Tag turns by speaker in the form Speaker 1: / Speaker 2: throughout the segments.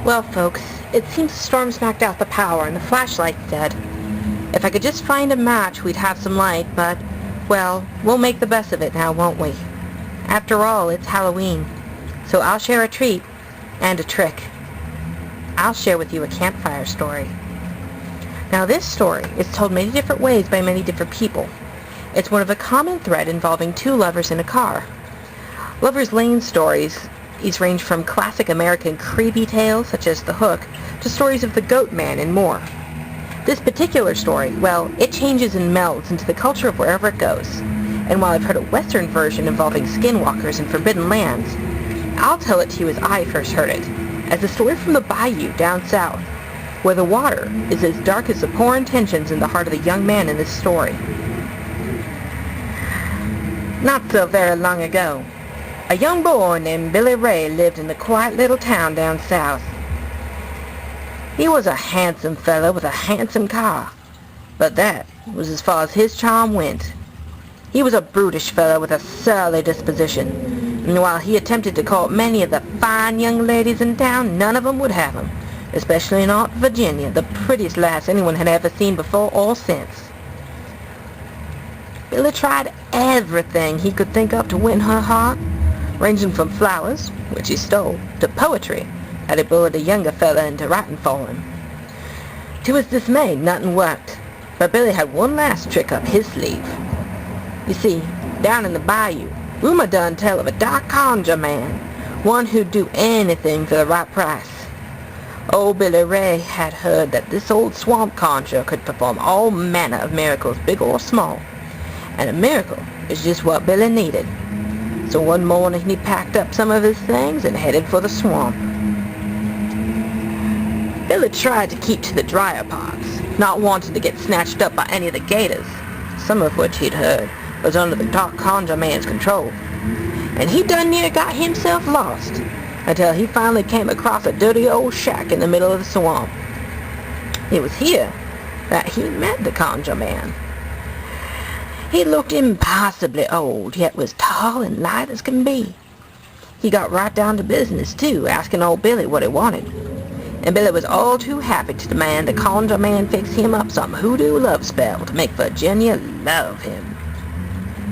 Speaker 1: Well, folks, it seems the storm's knocked out the power and the flashlight's dead. If I could just find a match, we'd have some light, but, well, we'll make the best of it now, won't we? After all, it's Halloween, so I'll share a treat and a trick. I'll share with you a campfire story. Now, this story is told many different ways by many different people. It's one of a common thread involving two lovers in a car. Lover's Lane stories, these range from classic American creepy tales such as The Hook to stories of the Goat Man and more. This particular story, well, it changes and melds into the culture of wherever it goes. And while I've heard a Western version involving skinwalkers and forbidden lands, I'll tell it to you as I first heard it, as a story from the bayou down south, where the water is as dark as the poor intentions in the heart of the young man in this story. Not so very long ago, a young boy named Billy Ray lived in a quiet little town down south. He was a handsome fellow with a handsome car, but that was as far as his charm went. He was a brutish fellow with a surly disposition, and while he attempted to court many of the fine young ladies in town, none of them would have him, especially not Virginia, the prettiest lass anyone had ever seen before or since. Billy tried everything he could think of to win her heart, ranging from flowers, which he stole, to poetry, that he bullied a younger fella into writing for him. To his dismay, nothing worked, but Billy had one last trick up his sleeve. You see, down in the bayou, rumor done tell of a dark conjure man, one who'd do anything for the right price. Old Billy Ray had heard that this old swamp conjurer could perform all manner of miracles, big or small, and a miracle is just what Billy needed. So one morning he packed up some of his things and headed for the swamp. Billy tried to keep to the drier parts, not wanting to get snatched up by any of the gators, some of which he'd heard was under the dark conjure man's control. And he done near got himself lost, until he finally came across a dirty old shack in the middle of the swamp. It was here that he met the conjure man. He looked impossibly old, yet was tall and light as can be. He got right down to business, too, asking old Billy what he wanted. And Billy was all too happy to demand the conjure man fix him up some hoodoo love spell to make Virginia love him.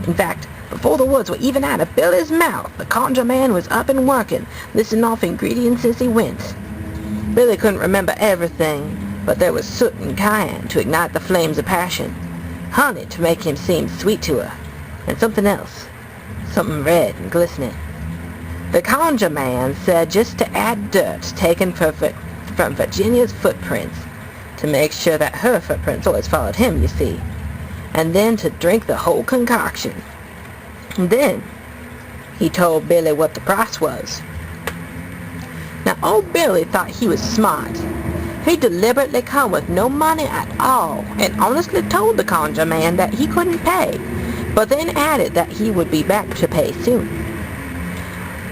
Speaker 1: In fact, before the words were even out of Billy's mouth, the conjure man was up and working, listing off ingredients as he went. Billy couldn't remember everything, but there was soot and cayenne to ignite the flames of passion, honey to make him seem sweet to her, and something else, something red and glistening. The conjure man said just to add dirt taken from Virginia's footprints, to make sure that her footprints always followed him, you see, and then to drink the whole concoction. And then he told Billy what the price was. Now, old Billy thought he was smart. He deliberately come with no money at all and honestly told the conjure man that he couldn't pay, but then added that he would be back to pay soon.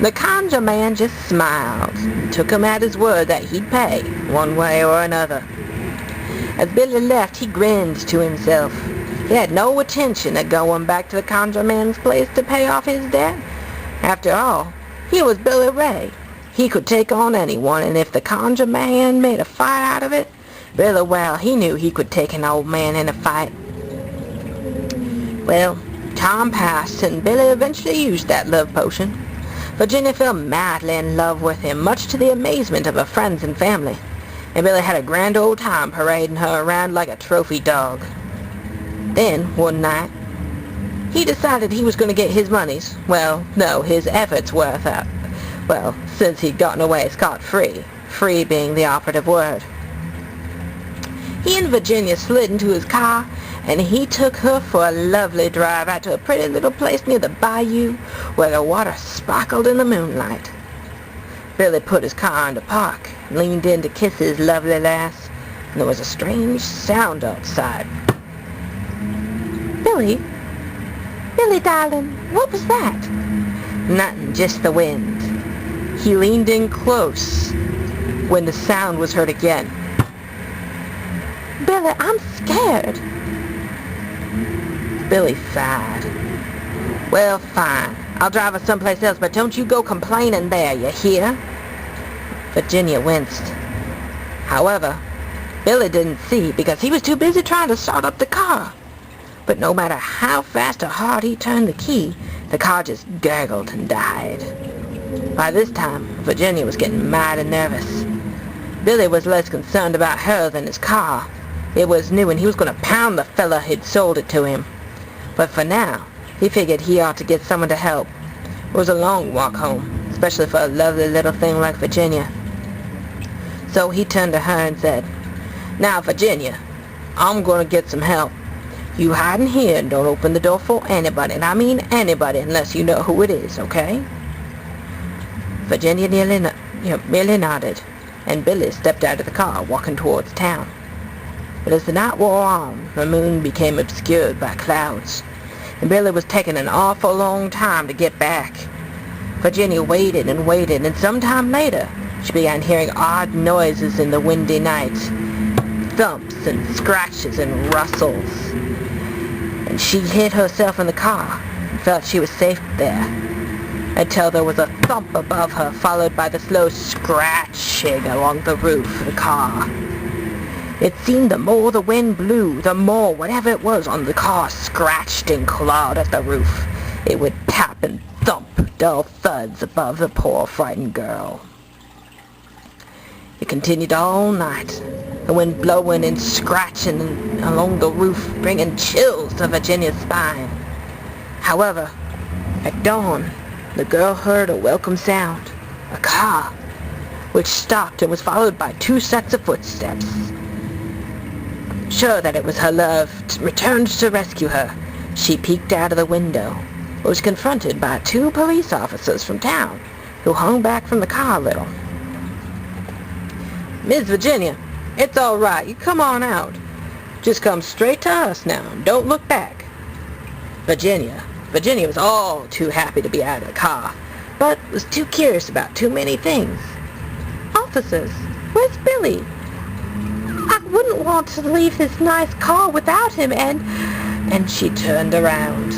Speaker 1: The conjure man just smiled and took him at his word that he'd pay one way or another. As Billy left, he grinned to himself. He had no intention of going back to the conjure man's place to pay off his debt. After all, he was Billy Ray. He could take on anyone, and if the conjure man made a fight out of it, really well, he knew he could take an old man in a fight. Well, time passed, and Billy eventually used that love potion. Virginia fell madly in love with him, much to the amazement of her friends and family, and Billy had a grand old time parading her around like a trophy dog. Then, one night, he decided he was going to get his money's, well, no, his efforts worth out. Well, since he'd gotten away scot-free, free being the operative word. He and Virginia slid into his car, and he took her for a lovely drive out to a pretty little place near the bayou where the water sparkled in the moonlight. Billy put his car into park, leaned in to kiss his lovely lass, and there was a strange sound outside.
Speaker 2: Billy, darling, what was that?
Speaker 1: Nothing, just the wind. He leaned in close when the sound was heard again.
Speaker 2: Billy, I'm scared.
Speaker 1: Billy sighed. Well, fine. I'll drive us someplace else, but don't you go complaining there, you hear? Virginia winced. However, Billy didn't see because he was too busy trying to start up the car. But no matter how fast or hard he turned the key, the car just gurgled and died. By this time, Virginia was getting mad and nervous. Billy was less concerned about her than his car. It was new and he was going to pound the fella who'd sold it to him. But for now, he figured he ought to get someone to help. It was a long walk home, especially for a lovely little thing like Virginia. So he turned to her and said, "Now, Virginia, I'm going to get some help. You hide in here and don't open the door for anybody, and I mean anybody, unless you know who it is, okay?" Virginia merely nodded, and Billy stepped out of the car, walking towards town. But as the night wore on, the moon became obscured by clouds, and Billy was taking an awful long time to get back. Virginia waited and waited, and sometime later, she began hearing odd noises in the windy night, thumps and scratches and rustles. And she hid herself in the car and felt she was safe there, until there was a thump above her, followed by the slow scratching along the roof of the car. It seemed the more the wind blew, the more whatever it was on the car scratched and clawed at the roof. It would tap and thump dull thuds above the poor frightened girl. It continued all night, the wind blowing and scratching along the roof, bringing chills to Virginia's spine. However, at dawn, the girl heard a welcome sound, a car, which stopped and was followed by 2 sets of footsteps. Sure that it was her love returned to rescue her, she peeked out of the window, but was confronted by 2 police officers from town, who hung back from the car a little. "Miss Virginia, it's all right. You come on out. Just come straight to us now. Don't look back." Virginia was all too happy to be out of the car, but was too curious about too many things.
Speaker 2: "Officers, where's Billy? I wouldn't want to leave this nice car without him,
Speaker 1: And she turned around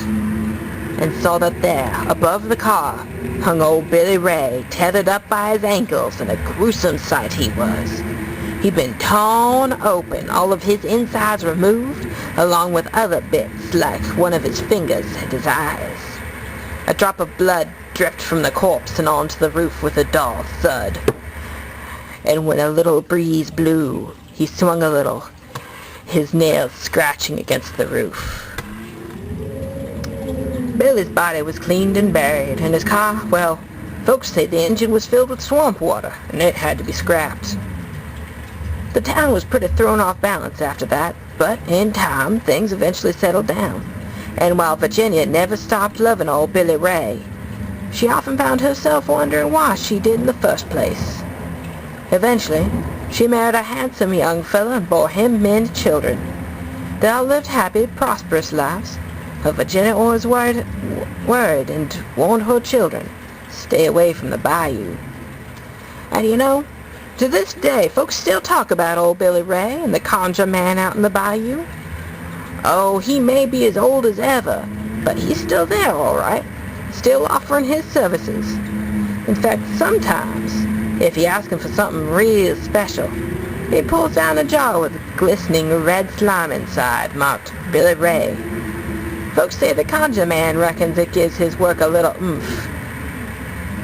Speaker 1: and saw that there, above the car, hung old Billy Ray, tethered up by his ankles, and a gruesome sight he was. He'd been torn open, all of his insides removed, along with other bits, like one of his fingers and his eyes. A drop of blood dripped from the corpse and onto the roof with a dull thud. And when a little breeze blew, he swung a little, his nails scratching against the roof. Billy's body was cleaned and buried, and his car, well, folks say the engine was filled with swamp water, and it had to be scrapped. The town was pretty thrown off balance after that, but in time, things eventually settled down. And while Virginia never stopped loving old Billy Ray, she often found herself wondering why she did in the first place. Eventually, she married a handsome young fellow and bore him many children. They all lived happy, prosperous lives, but Virginia always worried and warned her children, stay away from the bayou. And you know, to this day, folks still talk about old Billy Ray and the conjure man out in the bayou. Oh, he may be as old as ever, but he's still there, all right, still offering his services. In fact, sometimes, if you ask him for something real special, he pulls down a jar with glistening red slime inside, marked Billy Ray. Folks say the conjure man reckons it gives his work a little oomph.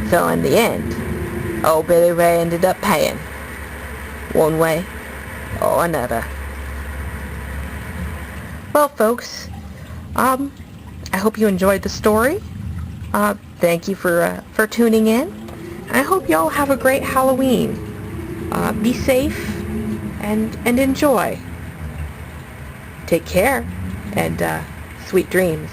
Speaker 1: So in the end, old Billy Ray ended up paying, one way or another. Well, folks, I hope you enjoyed the story. Thank you for tuning in. I hope you all have a great Halloween. Be safe and enjoy. Take care and sweet dreams.